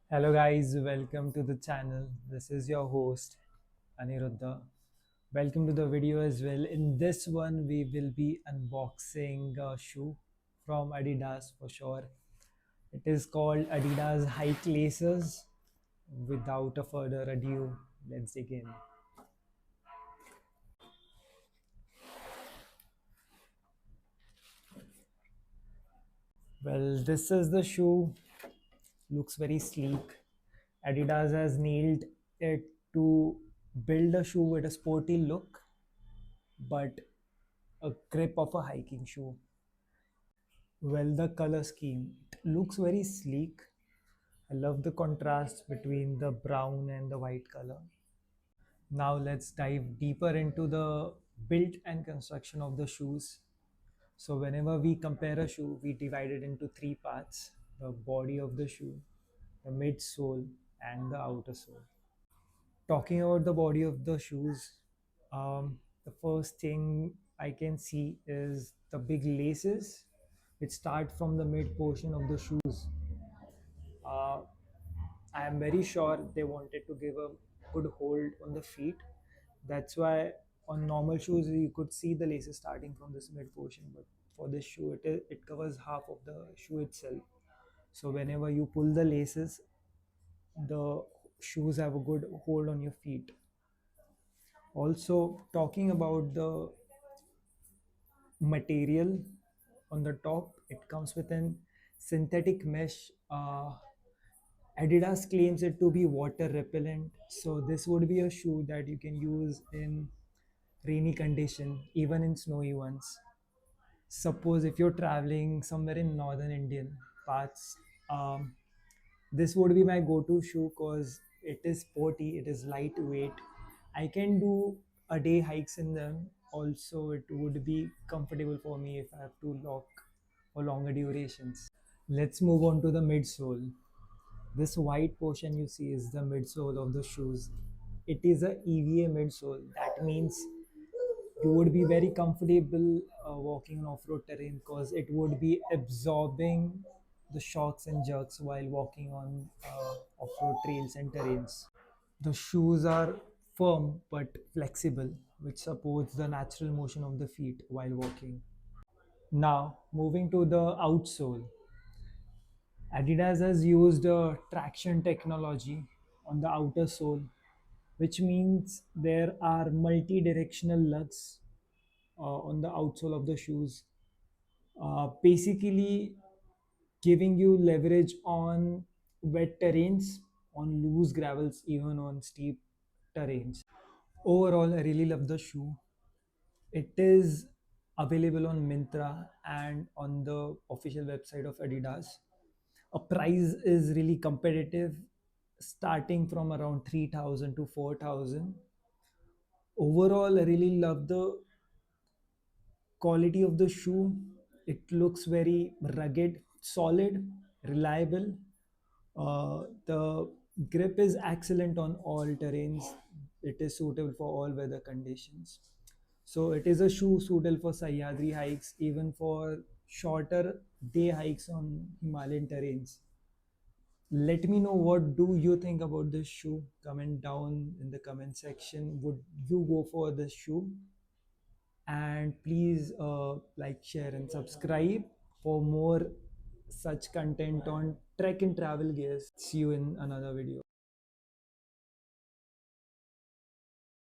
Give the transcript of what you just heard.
Hello guys, welcome to the channel. This is your host Aniruddha. Welcome to the video as well. In this one, we will be unboxing a shoe from Adidas for sure. It is called Adidas Hike Lacers. Without a further ado, let's dig in. Well, this is the shoe. Looks very sleek. Adidas has nailed it to build a shoe with a sporty look, but a grip of a hiking shoe. Well, the color scheme, it looks very sleek. I love the contrast between the brown and the white color. Now let's dive deeper into the build and construction of the shoes. So whenever we compare a shoe, we divide it into three parts: the body of the shoe, the midsole, and the outer sole. Talking about the body of the shoes, the first thing I can see is the big laces which start from the mid portion of the shoes. Uh, I am very sure they wanted to give a good hold on the feet. That's why on normal shoes you could see the laces starting from this mid portion, but for this shoe it covers half of the shoe itself. So whenever you pull the laces, the shoes have a good hold on your feet. Also, talking about the material on the top, it comes with an synthetic mesh. Adidas claims it to be water repellent, so this would be a shoe that you can use in rainy condition, even in snowy ones. Suppose if you're traveling somewhere in northern Indian parts, um, this would be my go-to shoe because it is sporty, it is lightweight. I can do a day hikes in them. Also, it would be comfortable for me if I have to walk for longer durations. Let's move on to the midsole. This white portion you see is the midsole of the shoes. It is a EVA midsole. That means you would be very comfortable walking on off-road terrain because it would be absorbing the shocks and jerks while walking on off-road trails and terrains. The shoes are firm but flexible, which supports the natural motion of the feet while walking. Now, moving to the outsole. Adidas has used traction technology on the outer sole, which means there are multi-directional lugs on the outsole of the shoes, basically giving you leverage on wet terrains, on loose gravels, even on steep terrains. Overall, I really love the shoe. It is available on Mintra and on the official website of Adidas. A price is really competitive, starting from around 3,000 to 4,000. Overall, I really love the quality of the shoe. It looks very rugged, solid, reliable. The grip is excellent on all terrains. It is suitable for all weather conditions. So it is a shoe suitable for Sahyadri hikes, even for shorter day hikes on Himalayan terrains. Let me know what do you think about this shoe. Comment down in the comment section. Would you go for this shoe? And please like, share, and subscribe for more such content on trek and travel gears. See you in another video.